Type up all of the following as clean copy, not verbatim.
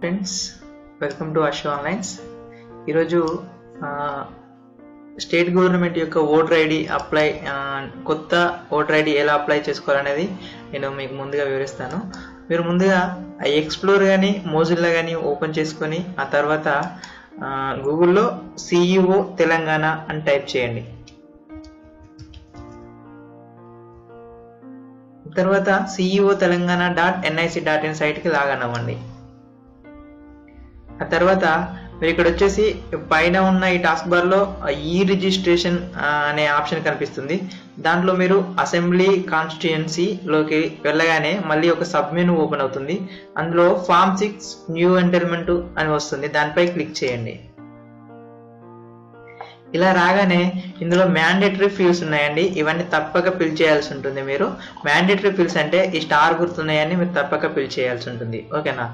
Friends, welcome to అశో onlines. ఈరోజు state government యొక్క ఓటర్ ఐడి అప్లై కొత్త ఓటర్ ఐడి ఎలా అప్లై చేసుకోవాలనేది నేను మీకు ముందుగా వివరిస్తాను. మీరు ముందుగా ఎక్స్ప్లోర్ కానీ మోజిల్లా కానీ ఓపెన్ చేసుకొని ఆ తర్వాత గూగుల్లో సిఇఓ తెలంగాణ అని టైప్ చేయండి. తర్వాత సిఇఓ తెలంగాణ .nic.in సైట్కి లాగిన్ అవ్వండి. ఆ తర్వాత మీరు ఇక్కడ వచ్చేసి పైన ఉన్న ఈ టాస్క్ బార్లో ఈ రిజిస్ట్రేషన్ అనే ఆప్షన్ కనిపిస్తుంది. దాంట్లో మీరు అసెంబ్లీ కాన్స్టిట్యుయెన్సీలోకి వెళ్ళగానే మళ్ళీ ఒక సబ్ మెనూ ఓపెన్ అవుతుంది. అందులో ఫామ్ 6 న్యూ ఎంటర్మెంట్ అని వస్తుంది, దానిపై క్లిక్ చేయండి. ఇలా రాగానే ఇందులో మ్యాండేటరీ ఫీల్డ్స్ ఉన్నాయండి, ఇవన్నీ తప్పక ఫిల్ చేయాల్సి ఉంటుంది. మీరు మ్యాండేటరీ ఫీల్డ్స్ అంటే ఈ స్టార్ గుర్తున్నాయని మీరు తప్పక ఫిల్ చేయాల్సి ఉంటుంది. ఓకేనా?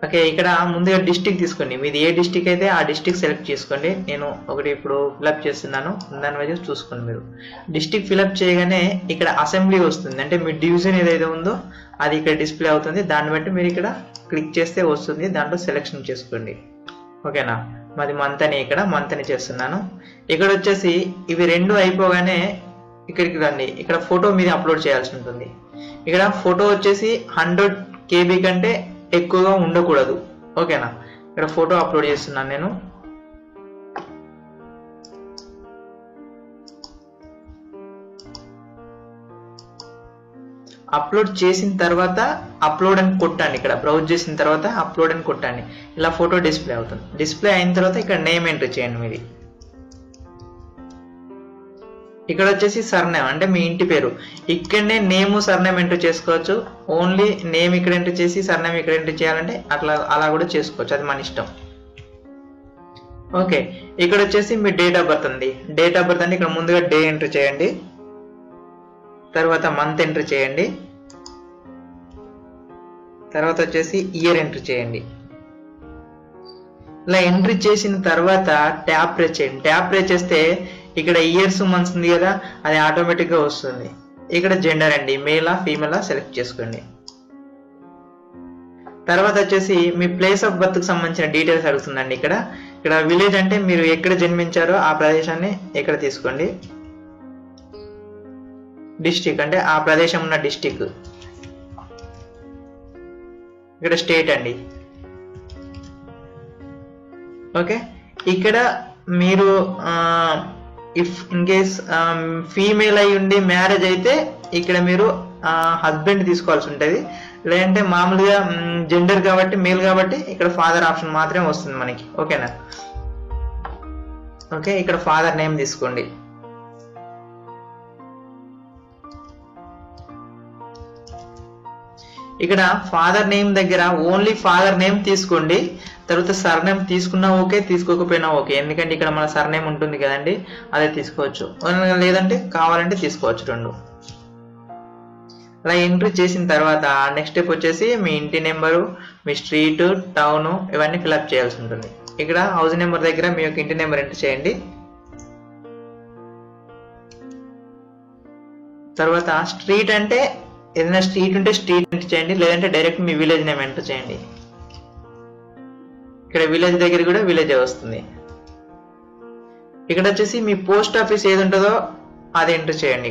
ఓకే, ఇక్కడ ముందుగా డిస్టిక్ తీసుకోండి. మీది ఏ డిస్టిక్ అయితే ఆ డిస్టిక్ సెలెక్ట్ చేసుకోండి. నేను ఒకటి ఇప్పుడు ఫిలప్ చేస్తున్నాను, దాని వైపు చూసుకోండి. మీరు డిస్టిక్ ఫిలప్ చేయగానే ఇక్కడ అసెంబ్లీ వస్తుంది, అంటే మీ డివిజన్ ఏదైతే ఉందో అది ఇక్కడ డిస్ప్లే అవుతుంది. దాన్ని బట్టి మీరు ఇక్కడ క్లిక్ చేస్తే వస్తుంది, దాంట్లో సెలెక్షన్ చేసుకోండి. ఓకేనా? మాది మంత్ అని, ఇక్కడ మంత్ అని చేస్తున్నాను. ఇక్కడ వచ్చేసి ఇవి రెండు అయిపోగానే ఇక్కడికి రండి. ఇక్కడ ఫోటో మీద అప్లోడ్ చేయాల్సి ఉంటుంది. ఇక్కడ ఫోటో వచ్చేసి 100 KB కంటే ఎక్కువగా ఉండకూడదు. ఓకేనా? ఇక్కడ ఫోటో అప్లోడ్ చేస్తున్నాను నేను. అప్లోడ్ చేసిన తర్వాత అప్లోడ్ అని కొట్టండి. ఇక్కడ బ్రౌజ్ చేసిన తర్వాత అప్లోడ్ అని కొట్టండి. ఇలా ఫోటో డిస్ప్లే అవుతుంది. డిస్ప్లే అయిన తర్వాత ఇక్కడ నేమ్ ఎంటర్ చేయండి మీది. ఇక్కడ వచ్చేసి సర్నేమ్ అంటే మీ ఇంటి పేరు. ఇక్కడనే నేమ్ సర్నేమ్ ఎంటర్ చేసుకోవచ్చు. ఓన్లీ నేమ్ ఇక్కడ ఎంటర్ చేసి సర్నేమ్ ఇక్కడ ఎంటర్ చేయాలంటే అలా కూడా చేసుకోవచ్చు, అది మన ఇష్టం. ఓకే, ఇక్కడ వచ్చేసి మీ డేట్ ఆఫ్ బర్త్ ఉంది. డేట్ ఆఫ్ బర్త్ అంటే ఇక్కడ ముందుగా డే ఎంటర్ చేయండి, తర్వాత మంత్ ఎంటర్ చేయండి, తర్వాత వచ్చేసి ఇయర్ ఎంటర్ చేయండి. ఇలా ఎంట్రీ చేసిన తర్వాత ట్యాప్ ప్రెస్ చేయండి. ట్యాప్ ప్రెస్ చేస్తే ఇక్కడ ఇయర్స్ మంత్స్ ఉంది కదా, అది ఆటోమేటిక్ గా వస్తుంది. ఇక్కడ జెండర్ అండి, మేలా ఫీమేలా సెలెక్ట్ చేసుకోండి. తర్వాత వచ్చేసి మీ ప్లేస్ ఆఫ్ బర్త్ కి సంబంధించిన డీటెయిల్స్ అడుగుతుందండి. ఇక్కడ విలేజ్ అంటే మీరు ఎక్కడ జన్మించారో ఆ ప్రదేశాన్ని ఇక్కడ తీసుకోండి. డిస్టిక్ అంటే ఆ ప్రదేశం ఉన్న డిస్టిక్. ఇక్కడ స్టేట్ అండి. ఓకే, ఇక్కడ మీరు ఇఫ్ ఇన్ కేస్ ఫీమేల్ అయి ఉండి మ్యారేజ్ అయితే ఇక్కడ మీరు హస్బెండ్ తీసుకోవాల్సి ఉంటుంది. లేదంటే మామూలుగా జెండర్ కాబట్టి మేల్ కాబట్టి ఇక్కడ ఫాదర్ ఆప్షన్ మాత్రమే వస్తుంది మనకి. ఓకేనా? ఓకే, ఇక్కడ ఫాదర్ నేమ్ తీసుకోండి. ఇక్కడ ఫాదర్ నేమ్ దగ్గర ఓన్లీ ఫాదర్ నేమ్ తీసుకోండి. తర్వాత సర్నేమ్ తీసుకున్నా ఓకే, తీసుకోకపోయినా ఓకే, ఎందుకంటే ఇక్కడ మన సర్నేమ్ ఉంటుంది కదండి, అదే తీసుకోవచ్చు. లేదంటే కావాలంటే తీసుకోవచ్చు రెండు. అలా ఎంట్రీ చేసిన తర్వాత నెక్స్ట్ స్టెప్ వచ్చేసి మీ ఇంటి నెంబరు, మీ స్ట్రీట్, టౌన్ ఇవన్నీ ఫిల్అప్ చేయాల్సి ఉంటుంది. ఇక్కడ హౌస్ నెంబర్ దగ్గర మీ యొక్క ఇంటి నెంబర్ ఎంటర్ చేయండి. తర్వాత స్ట్రీట్ అంటే ఏదైనా స్ట్రీట్ ఉంటే స్ట్రీట్ ఎంటర్ చేయండి, లేదంటే డైరెక్ట్ మీ విలేజ్ నేమ్ ఎంటర్ చేయండి. ఇక్కడ విలేజ్ దగ్గర కూడా విలేజ్ వస్తుంది. ఇక్కడ వచ్చేసి మీ పోస్ట్ ఆఫీస్ ఏది ఉంటుందో అది ఎంటర్ చేయండి.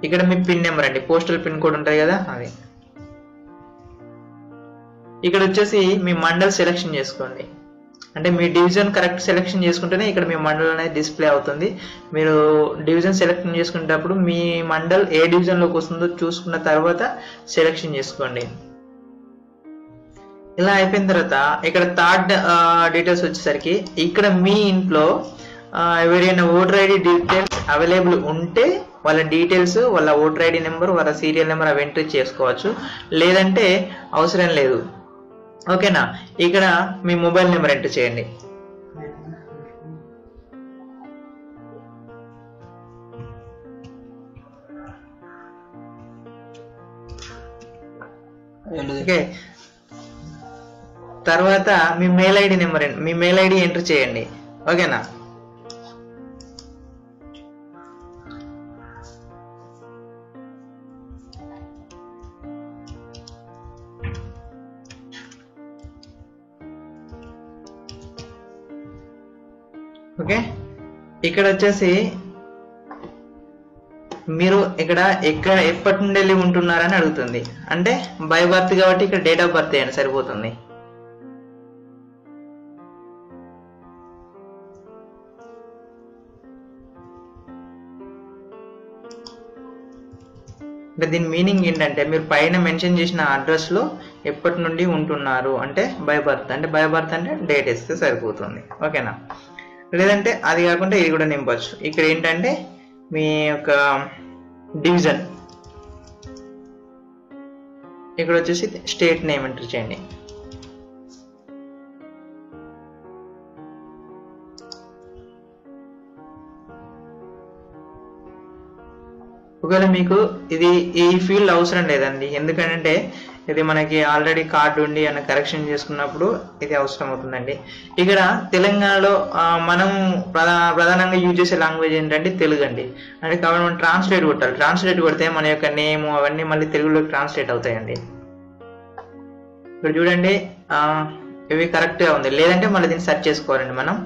ఇక్కడ మీ పిన్ నెంబర్ అండి, పోస్టల్ పిన్ కోడ్ ఉంటుంది కదా అది. ఇక్కడ వచ్చేసి మీ మండల్ సెలెక్షన్ చేసుకోండి, అంటే మీ డివిజన్ కరెక్ట్ సెలెక్షన్ చేసుకుంటేనే ఇక్కడ మీ మండల్ అనేది డిస్ప్లే అవుతుంది. మీరు డివిజన్ సెలెక్షన్ చేసుకునేటప్పుడు మీ మండల్ ఏ డివిజన్ లోకి వస్తుందో చూసుకున్న తర్వాత సెలెక్షన్ చేసుకోండి. ఇలా అయిపోయిన తర్వాత ఇక్కడ థర్డ్ డీటెయిల్స్ వచ్చేసరికి ఇక్కడ మీ ఇంట్లో ఎవరైనా ఓటర్ ఐడి డీటెయిల్స్ అవైలబుల్ ఉంటే వాళ్ళ డీటెయిల్స్, వాళ్ళ ఓటర్ ఐడి నెంబర్, వాళ్ళ సీరియల్ నెంబర్ అవి ఎంట్రీ చేసుకోవచ్చు, లేదంటే అవసరం లేదు. ఓకేనా? ఇక్కడ మీ మొబైల్ నెంబర్ ఎంటర్ చేయండి. ఓకే, తర్వాత మీ మెయిల్ ఐడి నెంబర్, మీ మెయిల్ ఐడి ఎంటర్ చేయండి. ఓకేనా? ఓకే, ఇక్కడ వచ్చేసి మీరు ఇక్కడ ఎప్పటి నుండి వెళ్ళి ఉంటున్నారని అడుగుతుంది. అంటే బై బర్త్ కాబట్టి ఇక్కడ డేట్ ఆఫ్ బర్త్ వేయండి సరిపోతుంది. అంటే దీని మీనింగ్ ఏంటంటే మీరు పైన మెన్షన్ చేసిన అడ్రస్ లో ఎప్పటి నుండి ఉంటున్నారు అంటే బై బర్త్, అంటే బై బర్త్ అంటే డేట్ ఇస్తే సరిపోతుంది. ఓకేనా, లేదంటే అది కాకుండా ఇది కూడా నింపచ్చు. ఇక్కడ ఏంటంటే మీ యొక్క డివిజన్, ఇక్కడ వచ్చేసి స్టేట్ నేమ్ ఎంటర్ చేయండి. ఒకవేళ మీకు ఈ ఫీల్డ్ అవసరం లేదండి, ఎందుకంటే ఇది మనకి ఆల్రెడీ కార్డు ఉండి అన్న కరెక్షన్ చేసుకున్నప్పుడు ఇది అవసరం అవుతుందండి. ఇక్కడ తెలంగాణలో మనం ప్రధానంగా యూజ్ చేసే లాంగ్వేజ్ ఏంటంటే తెలుగు అండి. అంటే కాబట్టి మనం ట్రాన్స్లేట్ కొట్టాలి. ట్రాన్స్లేట్ కొడితే మన యొక్క నేమ్ అవన్నీ మళ్ళీ తెలుగులోకి ట్రాన్స్లేట్ అవుతాయండి. ఇక్కడ చూడండి ఇవి కరెక్ట్గా ఉంది, లేదంటే మళ్ళీ దీన్ని సెర్చ్ చేసుకోవాలండి మనం.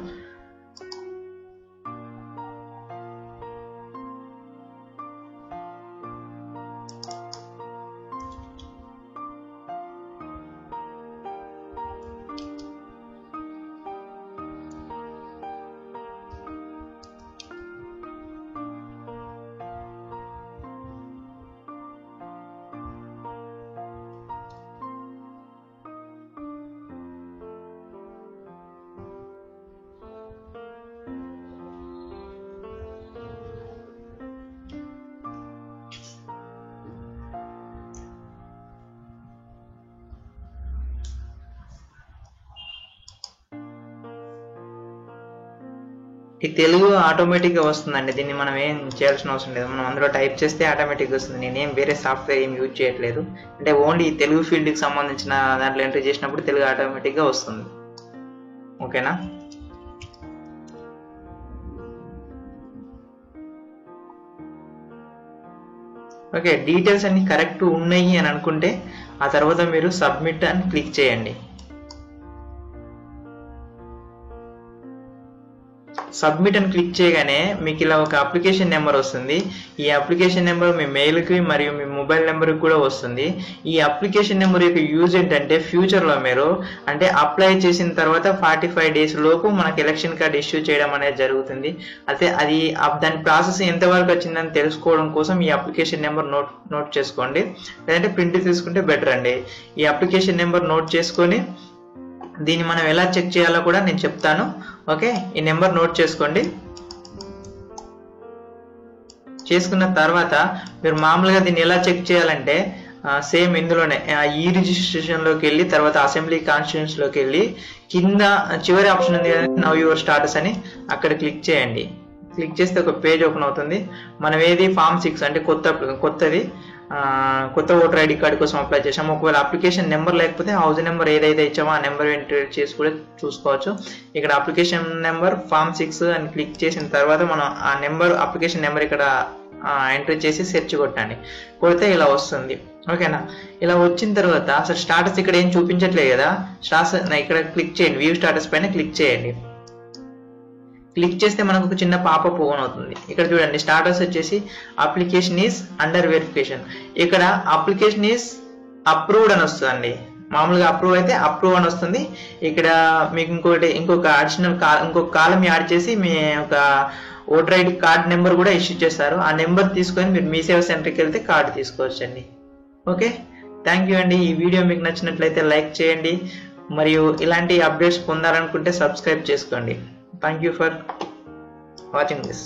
ఈ తెలుగు ఆటోమేటిక్గా వస్తుందండి, దీన్ని మనం ఏం చేయాల్సిన అవసరం లేదు. మనం అందులో టైప్ చేస్తే ఆటోమేటిక్గా వస్తుంది. నేనేం వేరే సాఫ్ట్వేర్ ఏం యూజ్ చేయట్లేదు, అంటే ఓన్లీ ఈ తెలుగు ఫీల్డ్కి సంబంధించిన దాంట్లో ఎంట్రీ చేసినప్పుడు తెలుగు ఆటోమేటిక్గా వస్తుంది. ఓకేనా, ఓకే, డీటెయిల్స్ అన్ని కరెక్ట్ ఉన్నాయి అని అనుకుంటే ఆ తర్వాత మీరు సబ్మిట్ అని క్లిక్ చేయండి. సబ్మిట్ అని క్లిక్ చేయగానే మీకు ఇలా ఒక అప్లికేషన్ నెంబర్ వస్తుంది. ఈ అప్లికేషన్ నెంబర్ మీ మెయిల్కి మరియు మీ మొబైల్ నెంబర్కి కూడా వస్తుంది. ఈ అప్లికేషన్ నెంబర్ యొక్క యూజ్ ఏంటంటే ఫ్యూచర్లో మీరు అంటే అప్లై చేసిన తర్వాత 45 days లోపు మనకి ఎలక్షన్ కార్డ్ ఇష్యూ చేయడం అనేది జరుగుతుంది. అయితే అది దాని ప్రాసెస్ ఎంతవరకు వచ్చిందని తెలుసుకోవడం కోసం ఈ అప్లికేషన్ నెంబర్ నోట్ చేసుకోండి, లేదంటే ప్రింట్ తీసుకుంటే బెటర్ అండి. ఈ అప్లికేషన్ నెంబర్ నోట్ చేసుకొని దీన్ని మనం ఎలా చెక్ చేయాలో కూడా నేను చెప్తాను. ఓకే, ఈ నెంబర్ నోట్ చేసుకోండి. చేసుకున్న తర్వాత మీరు మామూలుగా దీన్ని ఎలా చెక్ చేయాలంటే సేమ్ ఇందులోనే ఈ రిజిస్ట్రేషన్లోకి వెళ్ళి తర్వాత అసెంబ్లీ కాన్స్టిట్యూన్సీలోకి వెళ్ళి కింద చివరి ఆప్షన్ ఉంది కదా నౌ యువర్ స్టాటస్ అని, అక్కడ క్లిక్ చేయండి. క్లిక్ చేస్తే ఒక పేజ్ ఓపెన్ అవుతుంది. మనం ఏది ఫామ్ 6 అంటే కొత్త ఓటర్ ఐడి కార్డు కోసం అప్లై చేసాము. ఒకవేళ అప్లికేషన్ నెంబర్ లేకపోతే హౌస్ నెంబర్ ఏదైతే ఇచ్చామో ఆ నెంబర్ ఎంటర్ చేసి కూడా చూసుకోవచ్చు. ఇక్కడ అప్లికేషన్ నెంబర్ ఫామ్ 6 అని క్లిక్ చేసిన తర్వాత మనం ఆ నెంబర్ అప్లికేషన్ నెంబర్ ఇక్కడ ఎంటర్ చేసి సెర్చ్ కొట్టండి. కొడితే ఇలా వస్తుంది. ఓకేనా, ఇలా వచ్చిన తర్వాత అసలు స్టాటస్ ఇక్కడ ఏం చూపించట్లేదు కదా, స్టాటస్ ఇక్కడ క్లిక్ చేయండి. వ్యూ స్టాటస్ పైన క్లిక్ చేయండి. క్లిక్ చేస్తే మనకు ఒక చిన్న పాపప్ ఓపెన్ అవుతుంది. ఇక్కడ చూడండి స్టాటస్ వచ్చేసి అప్లికేషన్ ఈజ్ అండర్ వెరిఫికేషన్. ఇక్కడ అప్లికేషన్ ఈజ్ అప్రూవ్డ్ అని వస్తుందండి. మామూలుగా అప్రూవ్ అయితే అప్రూవ్ అని వస్తుంది. ఇక్కడ మీకు ఇంకొక అడిషనల్ ఇంకొక కాలం యాడ్ చేసి మీ యొక్క ఓటర్ ఐడి కార్డ్ నెంబర్ కూడా ఇష్యూ చేస్తారు. ఆ నెంబర్ తీసుకొని మీరు మీ సేవ సెంటర్కి వెళ్తే కార్డు తీసుకోవచ్చు అండి. ఓకే, థ్యాంక్ యూ అండి. ఈ వీడియో మీకు నచ్చినట్లయితే లైక్ చేయండి, మరియు ఇలాంటి అప్డేట్స్ పొందాలనుకుంటే సబ్స్క్రైబ్ చేసుకోండి. Thank you for watching this.